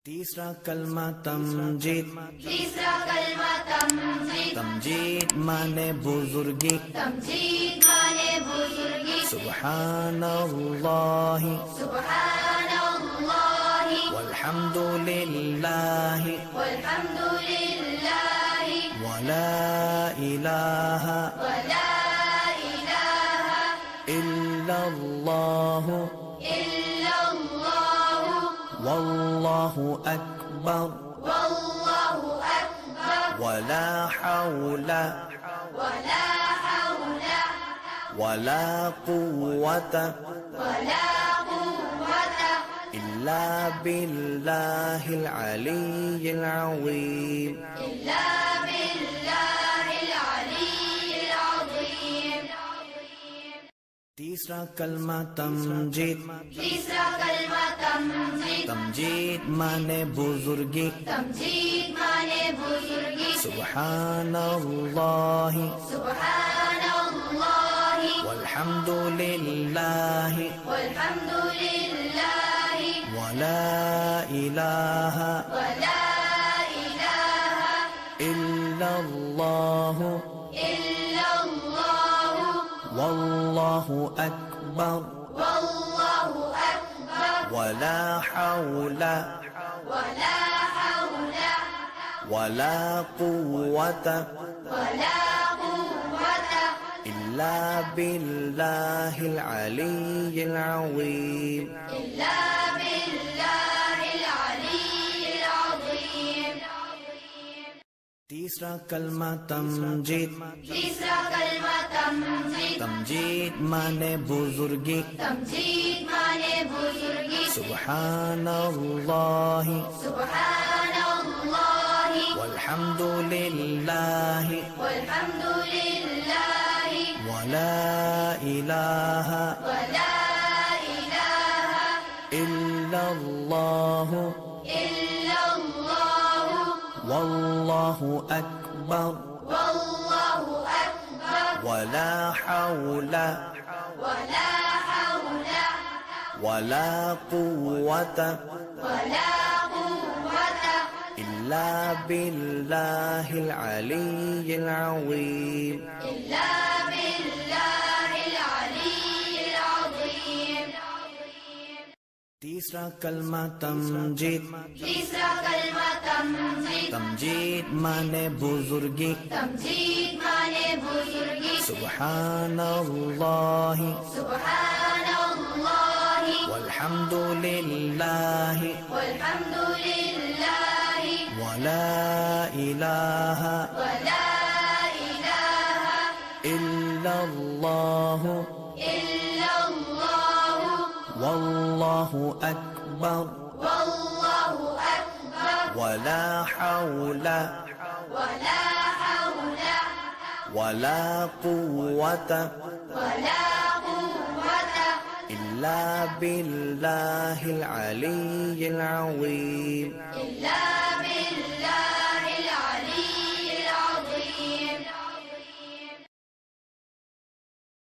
तीसरा कलमा तमजीद। तीसरा कलमा तमजीद। तमजीद माने बुजुर्गी। तमजीद माने बुजुर्गी। सुब्हानल्लाहि सुब्हानल्लाहि वल्हम्दुलिल्लाहि वल्हम्दुलिल्लाहि वला इलाहा वला इलाहा इल्लल्लाहु इल्लल्लाहु वल्लाहु अकबर वल्लाहु अकबर वला हौला वला हौला वला कुव्वता वला कुव्वता इल्ला बिल्लाहिल अलिय्यिल अज़ीम। इल्ला बिल्लाहिल अलिय्यिल अज़ीम। तीसरा कलमा तमजीद। तीसरा कलमा तमजीद। तमजीद माने बुजुर्गी। तमजीद माने बुजुर्गी। सुब्हानल्लाहि सुब्हानल्लाहि वल्हम्दुलिल्लाहि वल्हम्दुलिल्लाहि वला इलाहा वला इलाहा इल्लल्लाहु इल्लल्लाहु वल्लाहु अकबर वल्लाहु अकबर वला हौला वला हौला वला कुव्वता वला कुव्वता इल्ला बिल्लाहिल अलिय्यिल अज़ीम। इल्ला बिल्लाहिल अलिय्यिल अज़ीम। तीसरा कलमा तमजीद। तीसरा कलमा तमजीद। तमजीद माने बुजुर्गी। तमजीद माने बुजुर्गी। सुब्हानल्लाहि सुब्हानल्लाहि वल्हम्दुलिल्लाहि वल्हम्दुलिल्लाहि वला इलाहा वला इलाहा इल्लल्लाहु इल्लल्लाहु वल्लाहु अकबर वल्लाहु अकबर वला हौला वला हौला वला कुव्वता वला कुव्वता इल्ला बिल्लाहिल अलिय्यिल अज़ीम। इल्ला बिल्लाहिल अलिय्यिल अज़ीम। तीसरा कलमा तमजीद। तीसरा कलमा तमजीद। तमजीद माने बुजुर्गी। तमजीद माने बुजुर्गी। सुब्हानल्लाहि सुब्हानल्लाहि वल्हम्दुलिल्लाहि वल्हम्दुलिल्लाहि वला इलाहा वला इलाहा इल्लल्लाहु इल्लल्लाहु वल्लाहु अकबर वल्लाहु अकबर वला हौला वला हौला वला कुव्वता वला कुव्वता इल्ला बिल्लाहिल अलिय्यिल अज़ीम। इल्ला